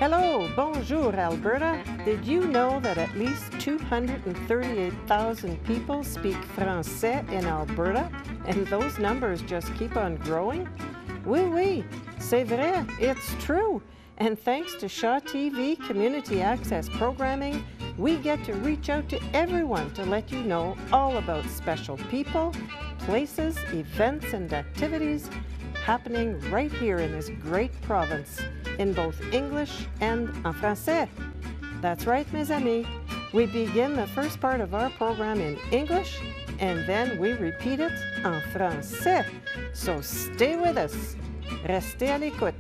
Hello, bonjour, Alberta. Did you know that at least 238,000 people speak Français in Alberta? And those numbers just keep on growing? Oui, oui, c'est vrai, it's true. And thanks to Shaw TV Community Access Programming, we get to reach out to everyone to let you know all about special people, places, events, and activities happening right here in this great province, in both English and en français. That's right, mes amis. We begin the first part of our program in English, and then we repeat it en français. So stay with us. Restez à l'écoute.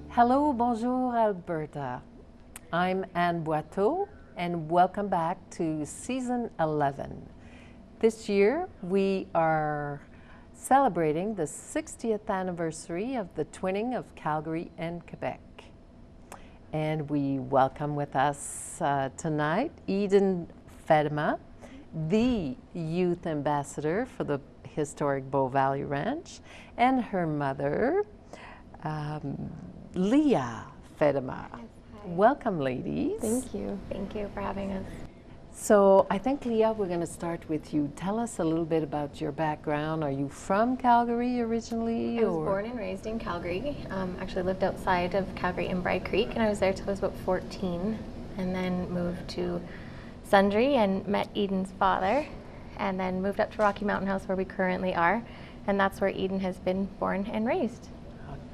Hello, bonjour, Alberta. I'm Anne Boiteau, and welcome back to Season 11. This year, we are celebrating the 60th anniversary of the twinning of Calgary and Quebec. And we welcome with us tonight Eden Feddema, the youth ambassador for the historic Bow Valley Ranch, and her mother, Leah Feddema. Yes, welcome, ladies. Thank you. Thank you for having us. So I think, Leah, we're going to start with you. Tell us a little bit about your background. Are you from Calgary originally? I was born and raised in Calgary. Actually lived outside of Calgary in Bry Creek, and I was there till I was about 14, and then moved to Sundre and met Eden's father, and then moved up to Rocky Mountain House where we currently are, and that's where Eden has been born and raised.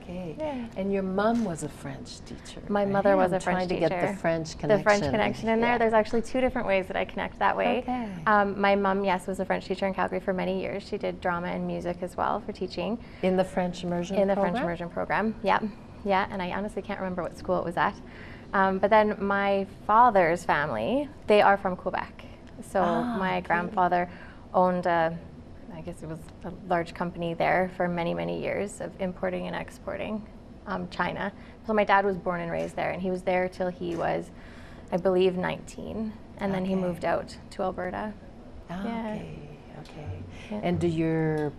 Okay. Yeah. And your mom was a French teacher. My mother was a French teacher. Trying to get the French connection. The French connection in there. Yeah. There's actually two different ways that I connect that way. Okay. My mom, yes, was a French teacher in Calgary for many years. She did drama and music as well for teaching. In the French immersion program? In the program? French immersion program, yeah. Yeah, and I honestly can't remember what school it was at. But then my father's family, they are from Quebec. So my grandfather owned I guess it was a large company there for many, many years of importing and exporting China. So my dad was born and raised there, and he was there till he was, I believe, 19, and then he moved out to Alberta. Okay, okay. Yeah. And do your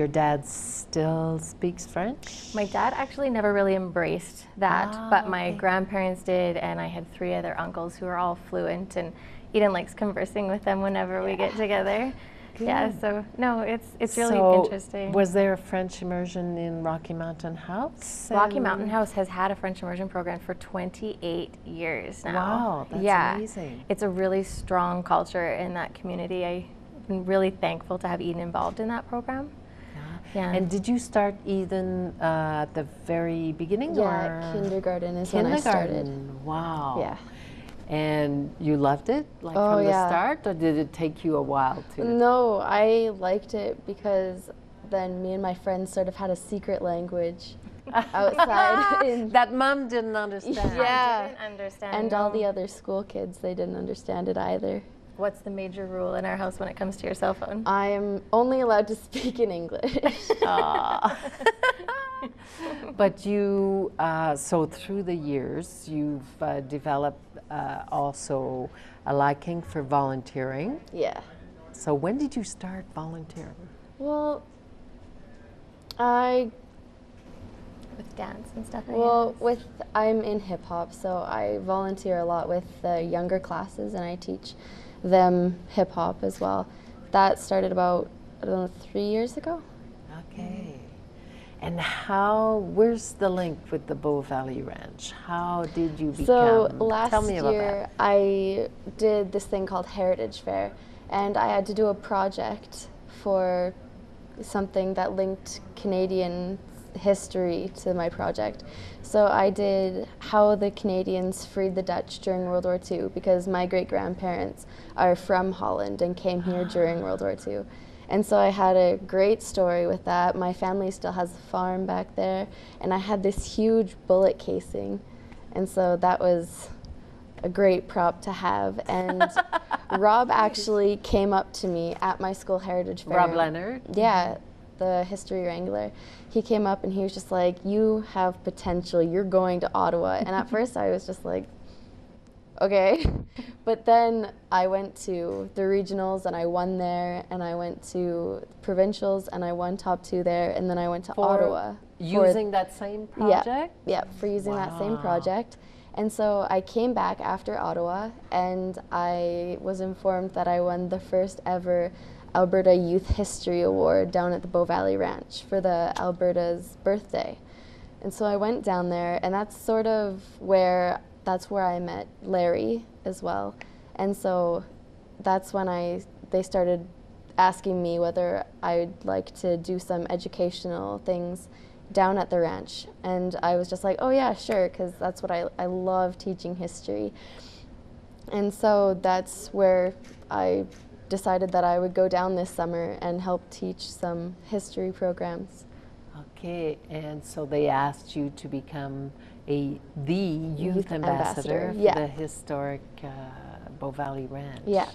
dad still speaks French? My dad actually never really embraced that, but my okay. grandparents did, and I had 3 other uncles who are all fluent, and Eden likes conversing with them whenever we get together. Good. Yeah, so no, it's really interesting. Was there a French immersion in Rocky Mountain House? Rocky Mountain House has had a French immersion program for 28 years now. Wow, that's amazing. It's a really strong culture in that community. I've been really thankful to have Eden involved in that program. Yeah. And did you start Eden at the very beginning? Yeah, kindergarten is when I started. Wow. Yeah. And you loved it, like from the start, or did it take you a while to? No, I liked it because then me and my friends sort of had a secret language outside. That mom didn't understand. Yeah. I didn't understand. And all the other school kids, they didn't understand it either. What's the major rule in our house when it comes to your cell phone? I'm only allowed to speak in English. But you, so through the years, you've developed also a liking for volunteering. Yeah. So when did you start volunteering? Well, With dance and stuff. I'm in hip hop, so I volunteer a lot with the younger classes, and I teach them hip hop as well. That started about, I don't know, 3 years ago. Okay. And where's the link with the Bow Valley Ranch? How did you become? So Tell last me about year that. I did this thing called Heritage Fair, and I had to do a project for something that linked Canadian history to my project. So I did how the Canadians freed the Dutch during World War II, because my great-grandparents are from Holland and came here during World War II. And so I had a great story with that. My family still has a farm back there, and I had this huge bullet casing. And so that was a great prop to have. And Rob actually came up to me at my school Heritage Fair. Rob Leonard? Yeah, the history wrangler. He came up and he was just like, "You have potential, you're going to Ottawa." And at first I was just like, okay. But then I went to the regionals and I won there, and I went to provincials and I won top 2 there, and then I went to Ottawa. Using that same project? Yeah, for using that same project. And so I came back after Ottawa, and I was informed that I won the first ever Alberta Youth History Award down at the Bow Valley Ranch for the Alberta's birthday. And so I went down there, and that's sort of where I met Larry as well. And so that's when they started asking me whether I'd like to do some educational things down at the ranch. And I was just like, oh yeah, sure, because that's what I love teaching history. And so that's where I decided that I would go down this summer and help teach some history programs. Okay, and so they asked you to become the youth ambassador for the historic Bow Valley Ranch. Yeah.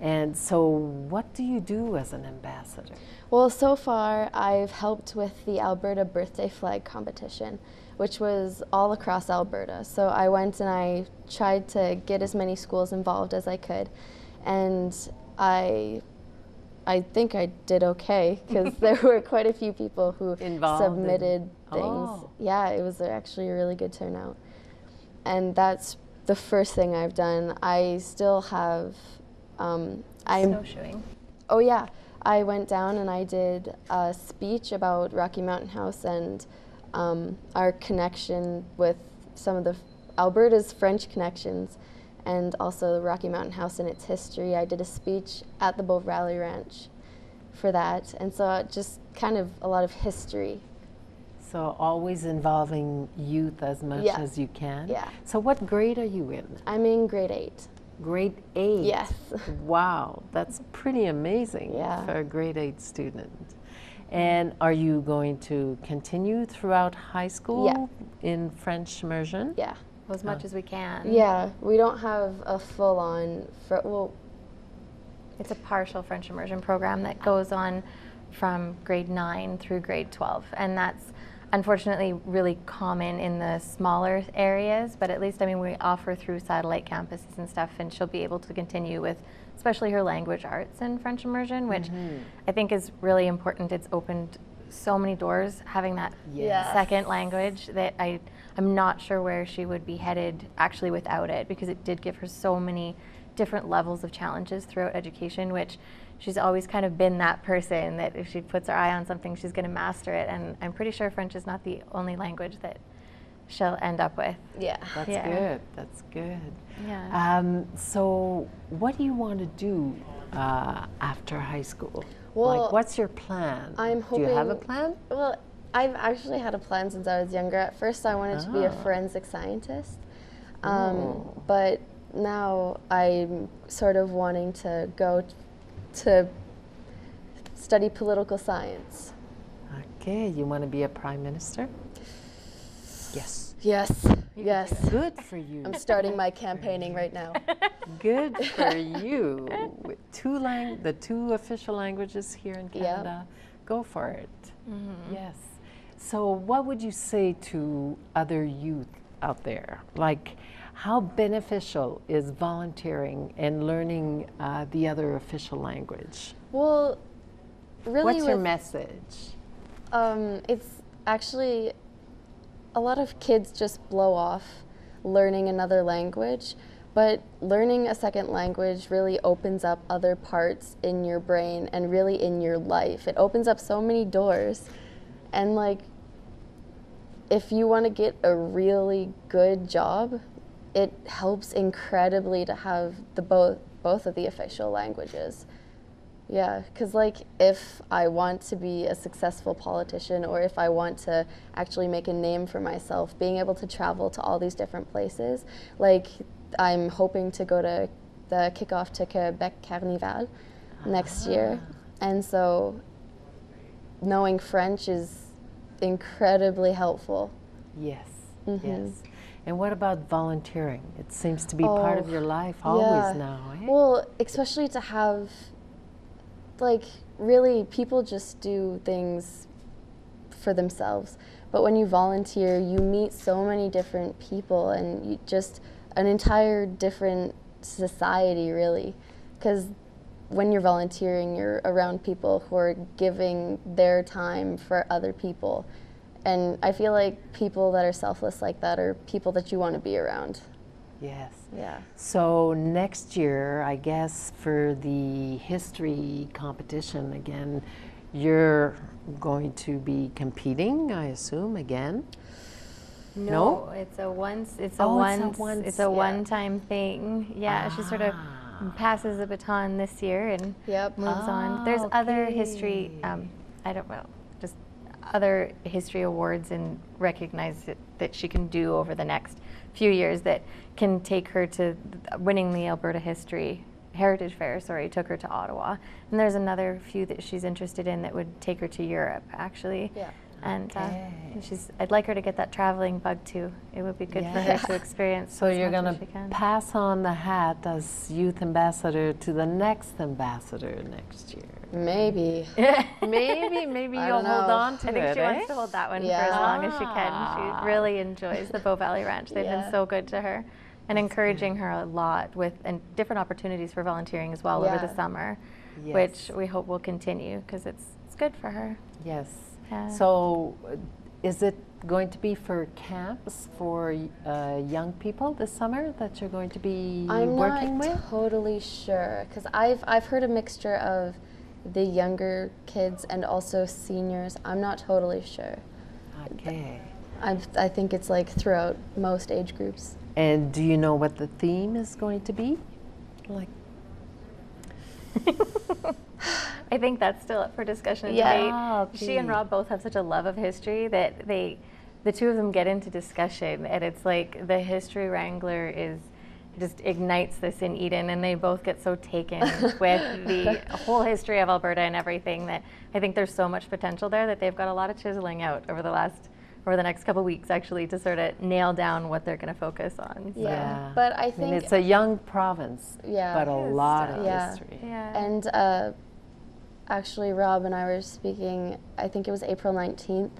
And so what do you do as an ambassador? Well, so far I've helped with the Alberta Birthday Flag Competition, which was all across Alberta. So I went and I tried to get as many schools involved as I could. And I think I did okay, because there were quite a few people who submitted things. Oh. Yeah, it was actually a really good turnout. And that's the first thing I've done. I still have snowshoeing. Oh yeah, I went down and I did a speech about Rocky Mountain House and our connection with some of the Alberta's French connections, and also the Rocky Mountain House and its history. I did a speech at the Bow Valley Ranch for that, and so just kind of a lot of history. So always involving youth as much as you can? Yeah. So what grade are you in? I'm in grade 8. Grade 8? Yes. Wow, that's pretty amazing for a grade 8 student. And are you going to continue throughout high school in French immersion? Yeah. Well, as much as we can. Yeah, we don't have a full-on, it's a partial French immersion program that goes on from grade 9 through grade 12, and that's unfortunately really common in the smaller areas, but at least, I mean, we offer through satellite campuses and stuff, and she'll be able to continue with especially her language arts and French immersion, which I think is really important. It's opened so many doors having that second language that I'm not sure where she would be headed actually without it, because it did give her so many different levels of challenges throughout education, which she's always kind of been that person that if she puts her eye on something, she's going to master it. And I'm pretty sure French is not the only language that she'll end up with. Yeah. That's good. That's good. Yeah. So what do you want to do after high school? Well, like, what's your plan? I'm hoping. Do you have a plan? Well, I've actually had a plan since I was younger. At first, I wanted to be a forensic scientist, but now I'm sort of wanting to go to study political science. Okay, you want to be a prime minister? Yes. Yes. Yes. Good for you. I'm starting my campaigning right now. Good for you. With the two official languages here in Canada, go for it. Yes. So what would you say to other youth out there? Like, how beneficial is volunteering and learning the other official language? Well, really, what's your message? It's actually, a lot of kids just blow off learning another language, but learning a second language really opens up other parts in your brain and really in your life. It opens up so many doors, and like, if you want to get a really good job, it helps incredibly to have both of the official languages. Yeah, because like, if I want to be a successful politician, or if I want to actually make a name for myself, being able to travel to all these different places, like I'm hoping to go to the kickoff to Quebec Carnival next year, and so knowing French is incredibly helpful. Yes, yes. And what about volunteering? It seems to be part of your life always now, eh? Well, especially to have, like, really, people just do things for themselves. But when you volunteer, you meet so many different people, and you just an entire different society, really, because when you're volunteering, you're around people who are giving their time for other people. And I feel like people that are selfless like that are people that you want to be around. Yes. Yeah. So next year, I guess, for the history competition again, you're going to be competing, I assume, again? No? It's a Yeah. one-time thing. Yeah, she sort of passes the baton this year and Yep. moves on. There's other history, I don't know, just other history awards and recognize that she can do over the next few years that can take her to winning the Alberta Heritage Fair, took her to Ottawa. And there's another few that she's interested in that would take her to Europe, actually. Yeah. And I'd like her to get that traveling bug too. It would be good for her to experience. So you're going to to pass on the hat as youth ambassador to the next ambassador next year. Maybe. Maybe I you'll don't hold know. on to I think it. she wants to hold that one for as long as she can. She really enjoys the Bow Valley Ranch. They've been so good to her and encouraging her a lot with different opportunities for volunteering as well over the summer, which we hope will continue because it's good for her. Yes. Yeah. So is it going to be for camps for young people this summer that you're going to be working with? I'm not totally sure, because I've heard a mixture of the younger kids and also seniors. I'm not totally sure. Okay. I think it's like throughout most age groups. And do you know what the theme is going to be? Like, I think that's still up for discussion and Yeah. debate. She and Rob both have such a love of history that the two of them get into discussion, and it's like the history wrangler just ignites this in Eden, and they both get so taken with the whole history of Alberta and everything that I think there's so much potential there that they've got a lot of chiseling out over the next couple of weeks, actually, to sort of nail down what they're going to focus on. Yeah. Yeah. But I I think mean, it's a young province, Yeah. but a lot of Yeah. history. Yeah. And actually, Rob and I were speaking, I think it was April 19th,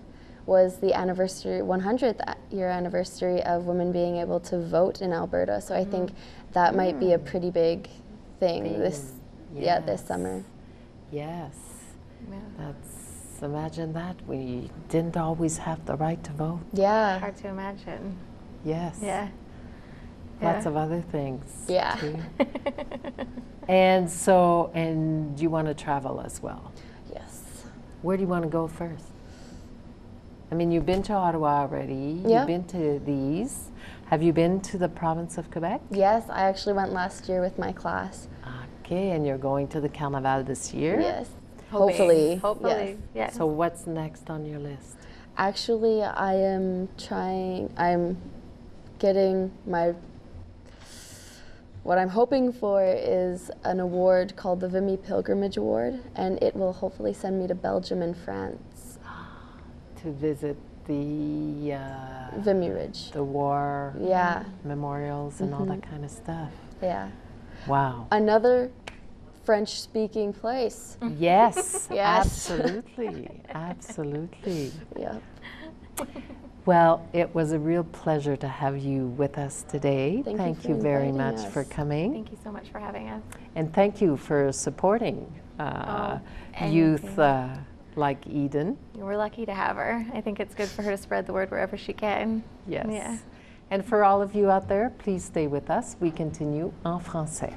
was the 100th year anniversary of women being able to vote in Alberta. So I think that might be a pretty big thing this summer. Yes. Yeah. Imagine that. We didn't always have the right to vote. Yeah. Hard to imagine. Yes. Yeah. Lots of other things. Yeah. Too. And you want to travel as well. Yes. Where do you want to go first? I mean, you've been to Ottawa already. Yeah. You've been to these. Have you been to the province of Quebec? Yes, I actually went last year with my class. Okay, and you're going to the Carnaval this year? Yes. Hopefully. Yes. Yes. So what's next on your list? Actually, I'm getting what I'm hoping for is an award called the Vimy Pilgrimage Award, and it will hopefully send me to Belgium and France. To visit the Vimy Ridge. the war Yeah. memorials and all that kind of stuff. Yeah. Wow. Another French-speaking place. Yes, Yes. absolutely, absolutely. Yep. Well, it was a real pleasure to have you with us today. Thank you for very inviting much us. for coming. Thank you so much for having us. And thank you for supporting youth like Eden. We're lucky to have her. I think it's good for her to spread the word wherever she can. Yes. Yeah. And for all of you out there, please stay with us. We continue en français.